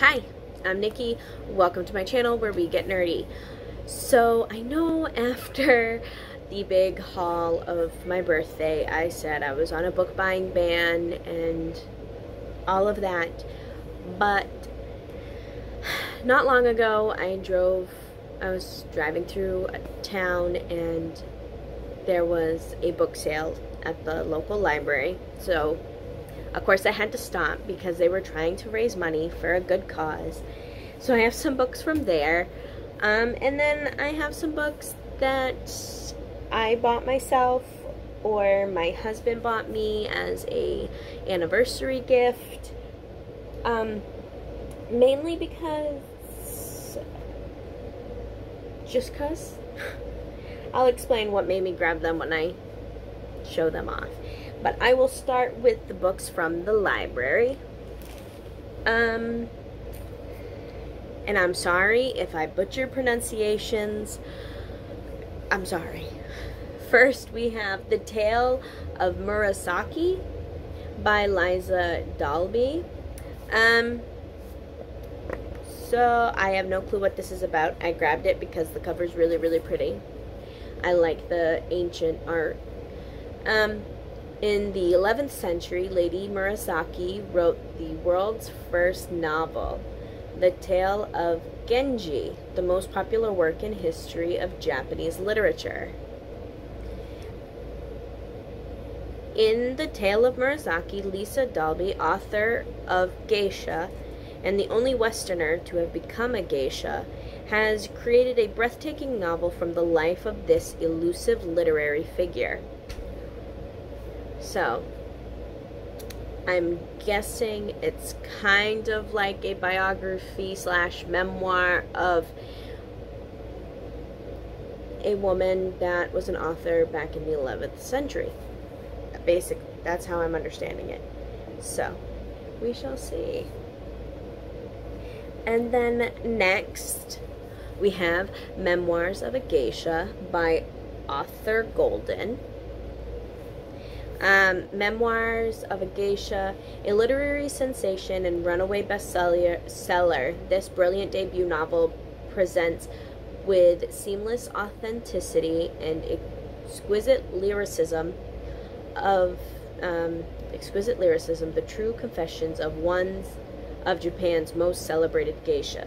Hi, I'm Nikki. Welcome to my channel where we get nerdy. So I know after the big haul of my birthday, I said I was on a book buying ban and all of that, but not long ago I was driving through a town and there was a book sale at the local library. So of course I had to stop because they were trying to raise money for a good cause. So I have some books from there. And then I have some books that I bought myself or my husband bought me as a anniversary gift. Mainly because, just cause. I'll explain what made me grab them when I show them off. But I will start with the books from the library. And I'm sorry if I butcher pronunciations. I'm sorry. First, we have The Tale of Murasaki by Liza Dalby. So I have no clue what this is about. I grabbed it because the cover's really, really pretty. I like the ancient art. In the 11th century, Lady Murasaki wrote the world's first novel, The Tale of Genji, the most popular work in history of Japanese literature. In The Tale of Murasaki, Liza Dalby, author of Geisha, and the only Westerner to have become a geisha, has created a breathtaking novel from the life of this elusive literary figure. So, I'm guessing it's kind of like a biography / memoir of a woman that was an author back in the 11th century. Basically, that's how I'm understanding it. So, we shall see. And then next, we have Memoirs of a Geisha by Arthur Golden. Memoirs of a Geisha, a literary sensation and runaway bestseller, this brilliant debut novel presents with seamless authenticity and exquisite lyricism the true confessions of Japan's most celebrated geisha.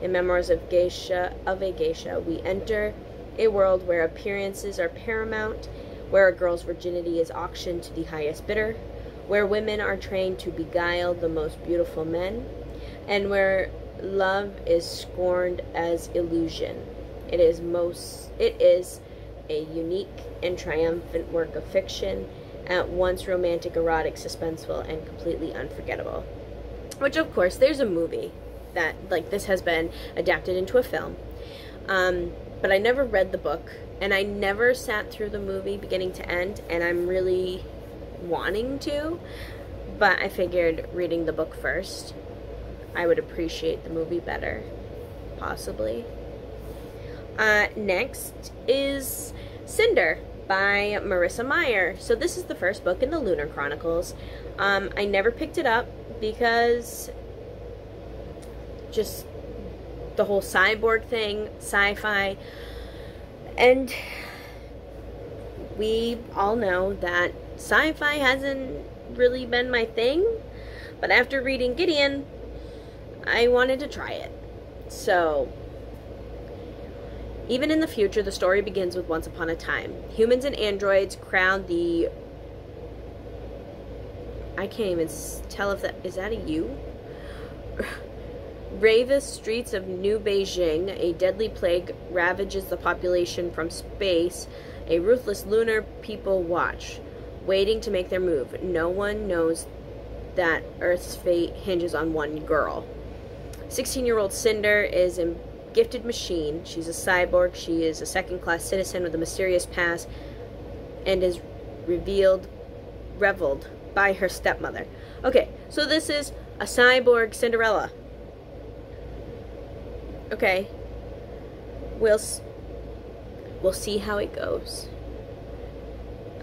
In Memoirs of a Geisha, we enter a world where appearances are paramount, where a girl's virginity is auctioned to the highest bidder, where women are trained to beguile the most beautiful men, and where love is scorned as illusion. It is a unique and triumphant work of fiction, at once romantic, erotic, suspenseful, and completely unforgettable. Which, of course, there's a movie that, like, this has been adapted into a film. But I never read the book, and I never sat through the movie beginning to end, and I'm really wanting to, but I figured reading the book first, I would appreciate the movie better, possibly. Next is Cinder by Marissa Meyer. So this is the first book in the Lunar Chronicles. I never picked it up because just the whole cyborg thing, sci-fi, and we all know that sci-fi hasn't really been my thing, but after reading Gideon, I wanted to try it. So, even in the future, the story begins with once upon a time. Humans and androids crowd the... I can't even tell if that... Is that a U? Ravest streets of New Beijing, a deadly plague ravages the population from space. A ruthless lunar people watch, waiting to make their move. No one knows that Earth's fate hinges on one girl. 16-year-old Cinder is a gifted machine. She's a cyborg. She is a second-class citizen with a mysterious past and is reveled by her stepmother. Okay, so this is a cyborg Cinderella. Okay, we'll see how it goes.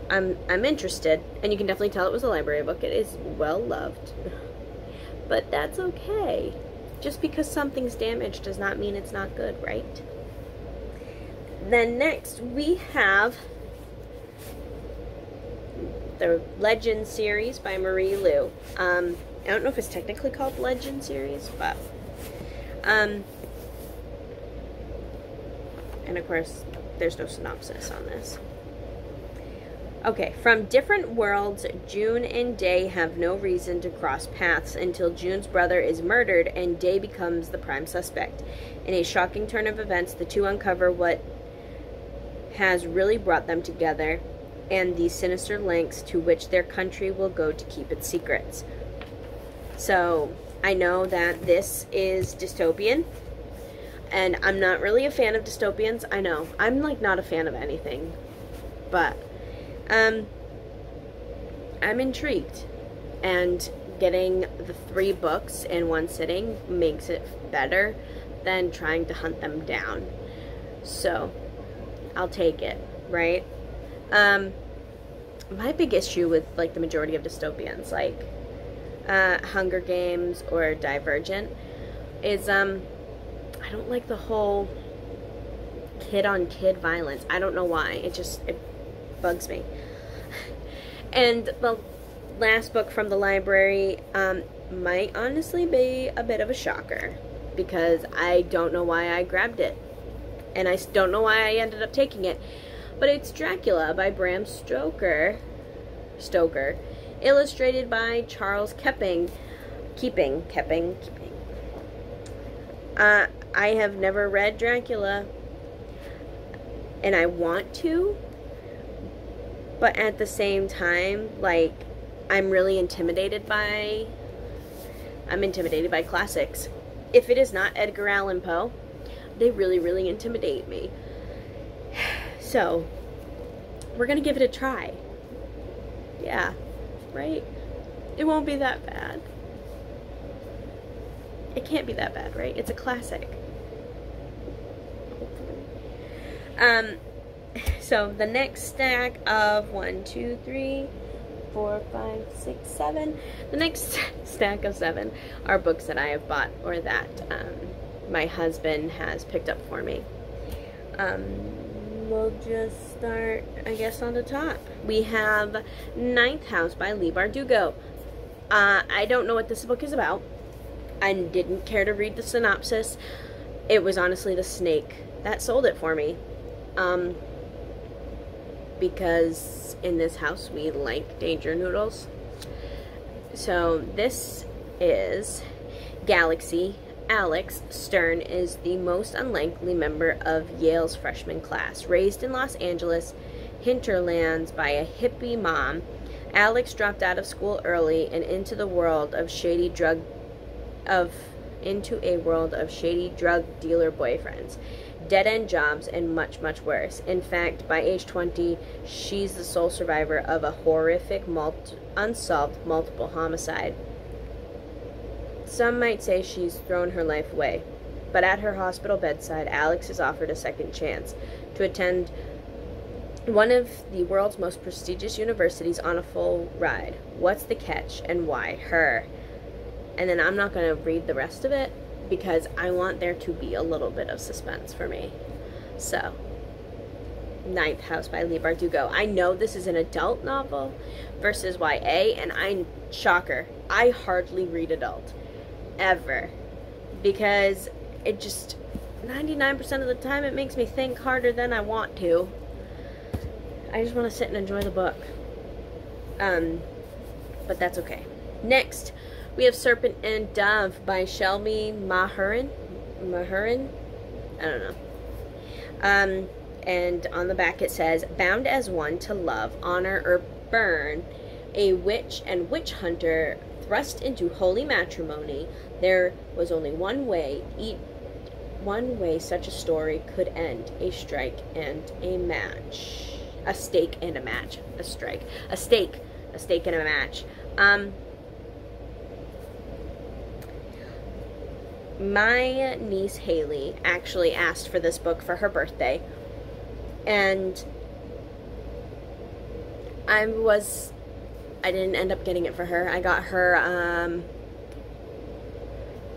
I'm interested, and you can definitely tell it was a library book. It is well loved. but that's okay. Just because something's damaged does not mean it's not good, right? Then next we have the Legend series by Marie Lu. I don't know if it's technically called Legend series, but and of course there's no synopsis on this. Okay, from different worlds, June and Day have no reason to cross paths until June's brother is murdered and Day becomes the prime suspect. In a shocking turn of events, the two uncover what has really brought them together and the sinister lengths to which their country will go to keep its secrets. So, I know that this is dystopian, and I'm not really a fan of dystopians. I know. I'm, like, not a fan of anything, but I'm intrigued, and getting the 3 books in one sitting makes it better than trying to hunt them down. So, I'll take it, right? My big issue with, like, the majority of dystopians, like, Hunger Games or Divergent, is, I don't like the whole kid-on-kid violence. I don't know why. It bugs me. And the last book from the library might honestly be a bit of a shocker, because I don't know why I grabbed it, and I don't know why I ended up taking it, but it's Dracula by Bram Stoker, illustrated by Charles Keeping. I have never read Dracula, and I want to, but at the same time, like, I'm intimidated by classics. If it is not Edgar Allan Poe, they really intimidate me. So, we're gonna give it a try. Yeah, right? It won't be that bad. It can't be that bad, right? It's a classic. So the next stack of 1, 2, 3, 4, 5, 6, 7. The next stack of 7 are books that I have bought or that my husband has picked up for me. We'll just start, I guess, on the top. We have Ninth House by Leigh Bardugo. I don't know what this book is about. I didn't care to read the synopsis. It was honestly the snake that sold it for me. Because in this house we like danger noodles. So this is Galaxy. Alex Stern is the most unlikely member of Yale's freshman class. Raised in Los Angeles hinterlands by a hippie mom, Alex dropped out of school early and into a world of shady drug dealer boyfriends, dead-end jobs, and much worse. In fact, by age 20, she's the sole survivor of a horrific unsolved multiple homicide. Some might say she's thrown her life away, but at her hospital bedside, Alex is offered a second chance to attend one of the world's most prestigious universities on a full ride. What's the catch, and why her? And then I'm not going to read the rest of it, because I want there to be a little bit of suspense for me. So, Ninth House by Leigh Bardugo. I know this is an adult novel versus YA, and shocker, I hardly read adult. Ever. Because it just, 99% of the time, it makes me think harder than I want to. I just want to sit and enjoy the book. But that's okay. Next, we have Serpent and Dove by Shelby Mahurin. I don't know. And on the back it says, bound as one to love, honor, or burn, a witch and witch hunter thrust into holy matrimony. There was only one way such a story could end: a strike and a match. A stake and a match. A strike. A stake and a match. My niece Haley actually asked for this book for her birthday, and I didn't end up getting it for her. I got her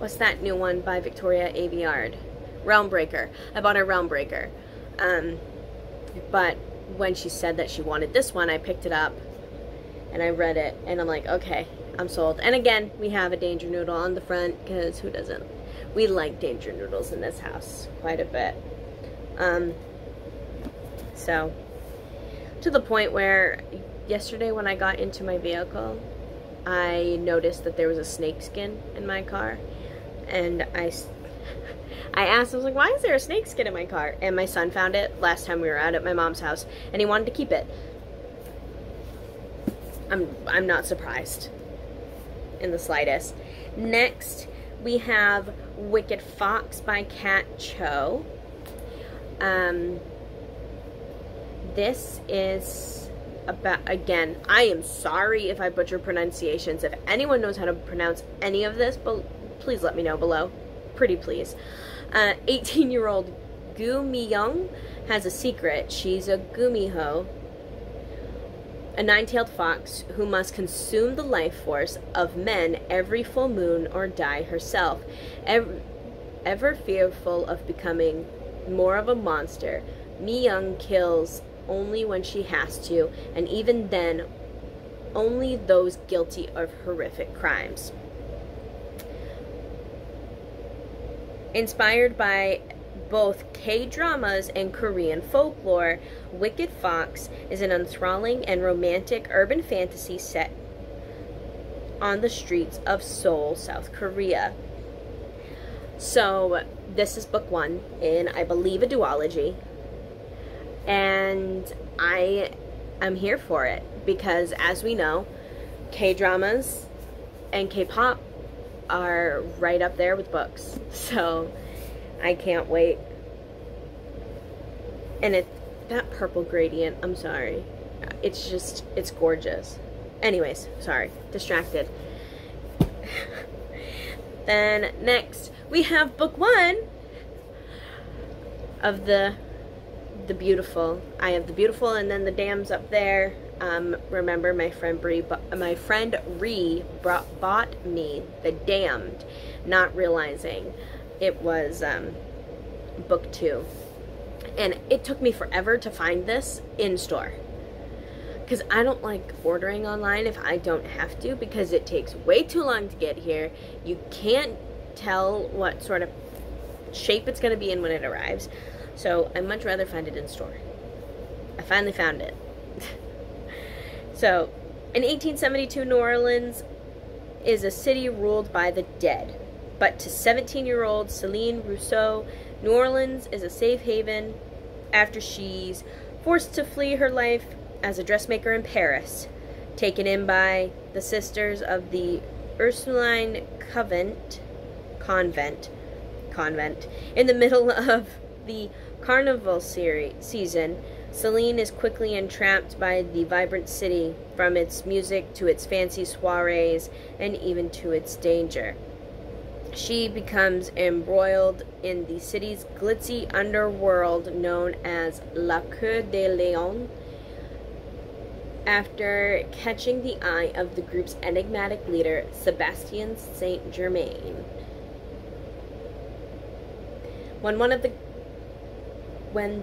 what's that new one by Victoria Aveyard? Realmbreaker. I bought a Realmbreaker. But when she said that she wanted this one, I picked it up and I read it, and I'm like, okay, I'm sold. And again, we have a Danger Noodle on the front, because who doesn't? We like Danger Noodles in this house quite a bit. So, to the point where yesterday when I got into my vehicle, I noticed that there was a snake skin in my car, and I asked, I was like, why is there a snake skin in my car? And my son found it last time we were out at my mom's house, and he wanted to keep it. I'm not surprised in the slightest. Next, we have Wicked Fox by Kat Cho. This is about, again, I am sorry if I butcher pronunciations. If anyone knows how to pronounce any of this, but please let me know below. Pretty please. 18-year-old Gu Mi-young has a secret. She's a gumiho, a nine-tailed fox who must consume the life force of men every full moon or die herself. Ever fearful of becoming more of a monster, Mi-young kills only when she has to, and even then, only those guilty of horrific crimes. Inspired by both K-dramas and Korean folklore, Wicked Fox is an enthralling and romantic urban fantasy set on the streets of Seoul, South Korea. So, this is book 1 in, I believe, a duology. And I am here for it because, as we know, K-dramas and K-pop are right up there with books. So, I can't wait. And that purple gradient, I'm sorry. It's just, it's gorgeous. Anyways, sorry, distracted. Then next, we have book 1 of the Beautiful. I have The Beautiful, and then The Dam's up there. Remember, my friend Ree bought me The Damned, not realizing it was book 2. And it took me forever to find this in store, because I don't like ordering online if I don't have to, because it takes way too long to get here. You can't tell what sort of shape it's going to be in when it arrives. So I'd much rather find it in store. I finally found it. So, in 1872, New Orleans is a city ruled by the dead. But to 17-year-old Celine Rousseau, New Orleans is a safe haven after she's forced to flee her life as a dressmaker in Paris, taken in by the sisters of the Ursuline convent. In the middle of the carnival season, Celine is quickly entrapped by the vibrant city, from its music to its fancy soirees and even to its danger. She becomes embroiled in the city's glitzy underworld known as La Cour des Lions after catching the eye of the group's enigmatic leader, Sebastian Saint Germain. When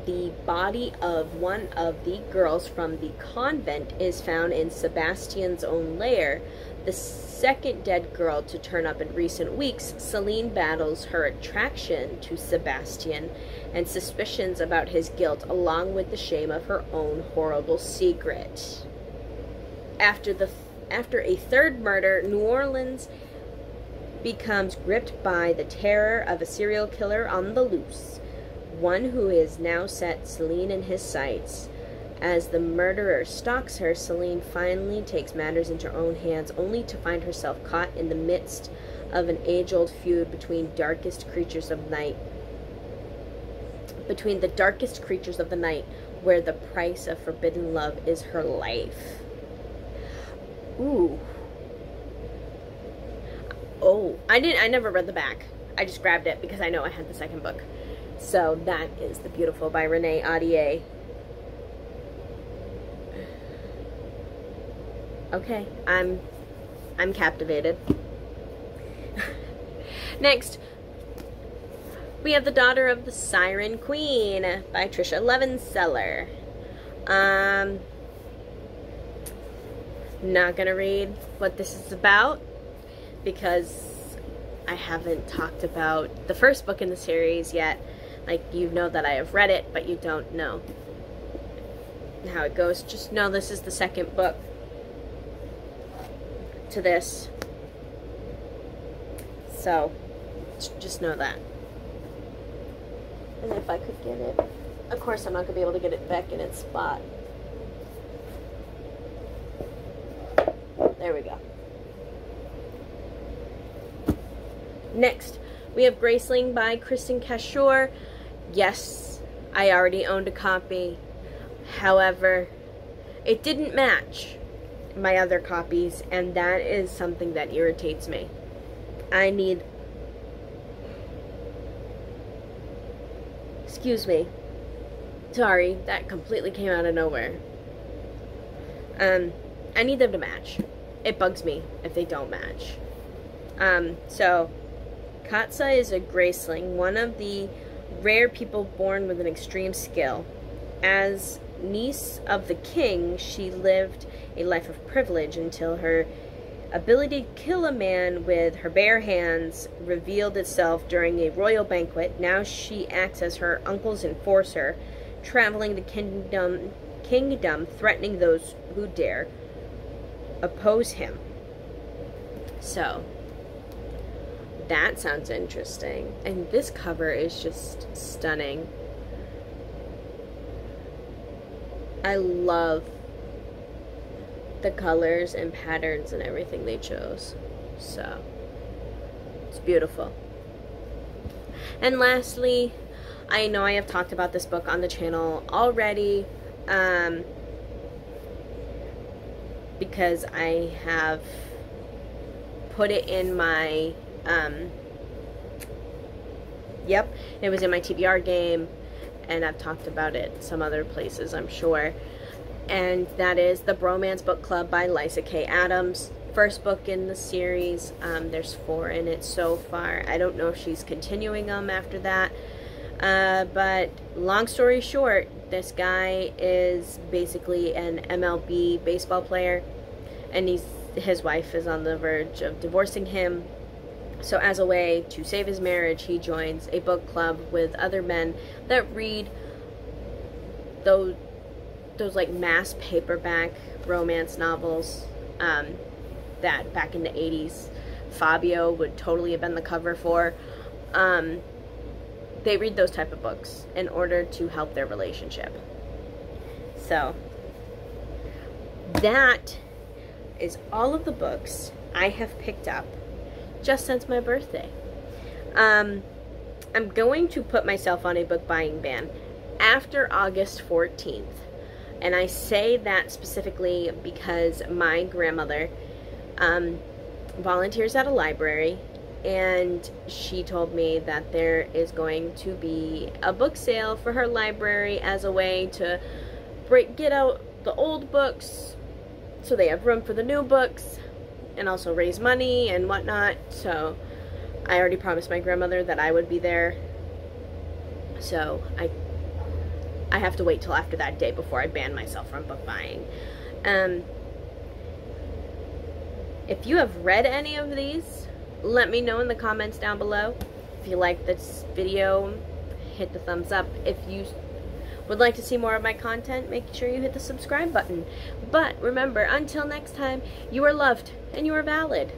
the body of one of the girls from the convent is found in Sebastian's own lair, the second dead girl to turn up in recent weeks, Celine battles her attraction to Sebastian and suspicions about his guilt, along with the shame of her own horrible secret. After a third murder, New Orleans becomes gripped by the terror of a serial killer on the loose, one who has now set Celine in his sights. As the murderer stalks her, Celine finally takes matters into her own hands, only to find herself caught in the midst of an age-old feud between the darkest creatures of the night, where the price of forbidden love is her life. Ooh. Oh, I never read the back. I just grabbed it because I know I had the second book. So that is The Beautiful by Renee Audier. Okay, I'm captivated. Next, we have The Daughter of the Siren Queen by Trisha Levenseller. Not gonna read what this is about because I haven't talked about the first book in the series yet. Like, you know that I have read it, but you don't know how it goes. Just know this is the second book to this. So, just know that. And if I could get it, of course I'm not going to be able to get it back in its spot. There we go. Next, we have Graceling by Kristen Cashore. Yes, I already owned a copy. However, it didn't match my other copies, and that is something that irritates me. Excuse me. Sorry, that completely came out of nowhere. I need them to match. It bugs me if they don't match. So, Katsa is a Graceling, one of the rare people born with an extreme skill. As niece of the king, she lived a life of privilege until her ability to kill a man with her bare hands revealed itself during a royal banquet. Now she acts as her uncle's enforcer, traveling the kingdom, threatening those who dare oppose him. So, that sounds interesting. And this cover is just stunning. I love the colors and patterns and everything they chose. So, it's beautiful. And lastly, I know I have talked about this book on the channel already, because I have put it in my, yep, it was in my TBR game, and I've talked about it some other places, I'm sure. And that is the Bromance Book Club by Lysa K. Adams. First book in the series. There's 4 in it so far. I don't know if she's continuing them after that. But long story short, this guy is basically an MLB baseball player, and his wife is on the verge of divorcing him. So as a way to save his marriage, he joins a book club with other men that read those like mass paperback romance novels that back in the 80s Fabio would totally have been the cover for. They read those type of books in order to help their relationship. So that is all of the books I have picked up just since my birthday. I'm going to put myself on a book buying ban after August 14th. And I say that specifically because my grandmother volunteers at a library, and she told me that there is going to be a book sale for her library as a way to get out the old books so they have room for the new books, and also raise money and whatnot. So I already promised my grandmother that I would be there. So I have to wait till after that day before I ban myself from book buying. If you have read any of these, let me know in the comments down below. If you like this video, hit the thumbs up. If you would like to see more of my content, make sure you hit the subscribe button. But remember, until next time, you are loved and you are valid.